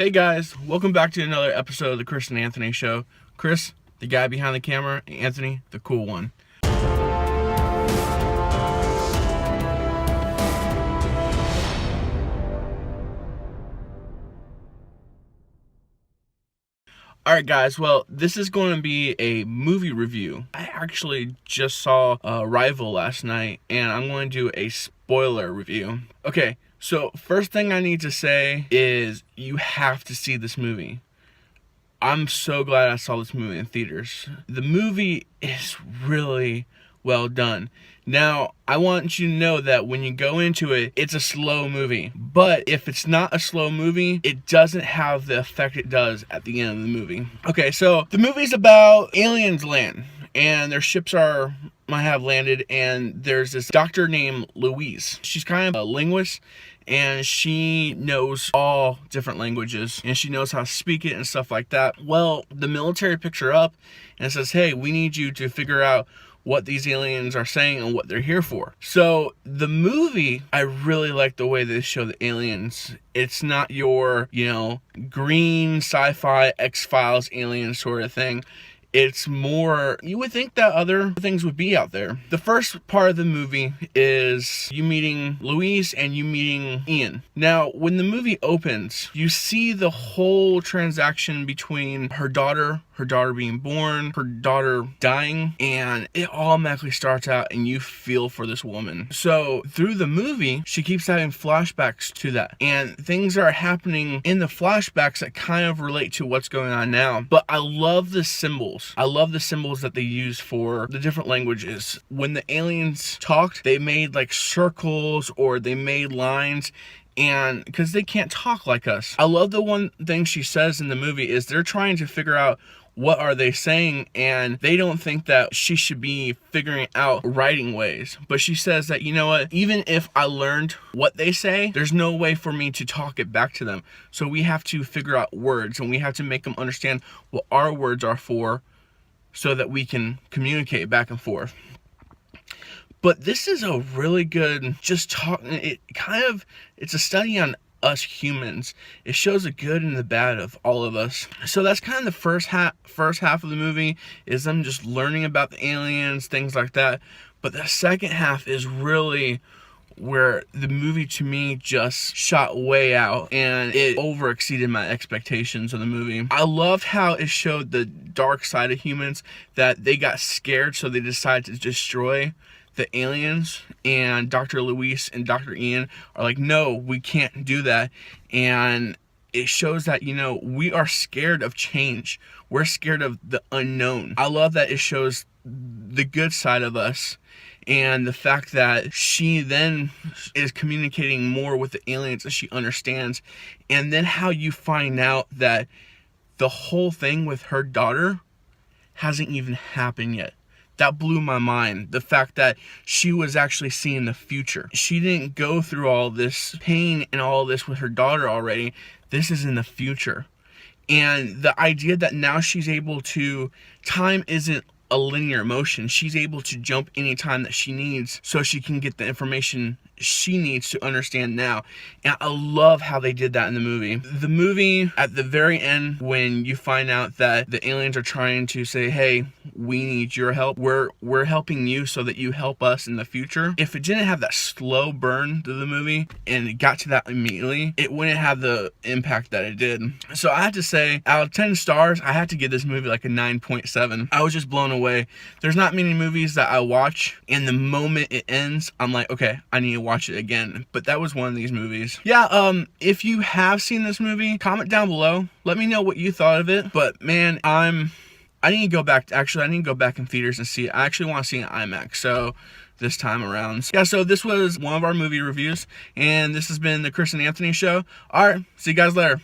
Hey guys, welcome back to another episode of the Chris and Anthony Show. Chris, the guy behind the camera, and Anthony, the cool one. Alright guys, well, this is going to be a movie review. I actually just saw Arrival last night, and I'm going to do a spoiler review. Okay, so first thing I need to say is you have to see this movie. I'm so glad I saw this movie in theaters. The movie is really well done. Now, I want you to know that when you go into it, it's a slow movie. But if it's not a slow movie, it doesn't have the effect it does at the end of the movie. Okay, so the movie's about aliens land, and their ships might have landed, and there's this doctor named Louise. She's kind of a linguist, and she knows all different languages, and she knows how to speak it and stuff like that. Well, the military picks her up and says, hey, we need you to figure out what these aliens are saying and what they're here for. So the movie, I really like the way they show the aliens. It's not your, green sci-fi X-Files alien sort of thing. It's more, you would think that other things would be out there. The first part of the movie is you meeting Louise and you meeting Ian. Now, when the movie opens, you see the whole transaction between her daughter being born, her daughter dying, and it automatically starts out and you feel for this woman. So through the movie, she keeps having flashbacks to that, and things are happening in the flashbacks that kind of relate to what's going on now. But I love the symbols. I love the symbols that they use for the different languages. When the aliens talked, they made like circles or they made lines, and because they can't talk like us. I love the one thing she says in the movie is they're trying to figure out what are they saying, and they don't think that she should be figuring out writing ways. But she says that, you know what, even if I learned what they say, there's no way for me to talk it back to them. So we have to figure out words, and we have to make them understand what our words are for so that we can communicate back and forth. But this is a really good, it's a study on us humans. It shows the good and the bad of all of us. So that's kind of the first half of the movie, is them just learning about the aliens, things like that. But the second half is really where the movie to me just shot way out, and it over exceeded my expectations of the movie. I loved how it showed the dark side of humans, that they got scared so they decided to destroy the aliens, and Dr. Louise and Dr. Ian are like, no, we can't do that. And it shows that, we are scared of change. We're scared of the unknown. I love that it shows the good side of us, and the fact that she then is communicating more with the aliens that she understands. And then how you find out that the whole thing with her daughter hasn't even happened yet. That blew my mind. The fact that she was actually seeing the future. She didn't go through all this pain and all this with her daughter already. This is in the future. And the idea that now she's able to, time isn't a linear motion. She's able to jump anytime that she needs so she can get the information she needs to understand now. And I love how they did that in the movie. The movie, at the very end, when you find out that the aliens are trying to say, hey, we need your help, we're helping you so that you help us in the future. If it didn't have that slow burn to the movie and it got to that immediately, it wouldn't have the impact that it did. So I have to say, out of 10 stars, I have to give this movie like a 9.7. I was just blown away. There's not many movies that I watch, and the moment it ends, I'm like, okay, I need to watch it again. But that was one of these movies. Yeah, if you have seen this movie, comment down below. Let me know what you thought of it. But man, I need to go back in theaters and see it. I actually want to see it in IMAX. So this time around. Yeah, so this was one of our movie reviews, and this has been the Chris and Anthony Show. All right, see you guys later.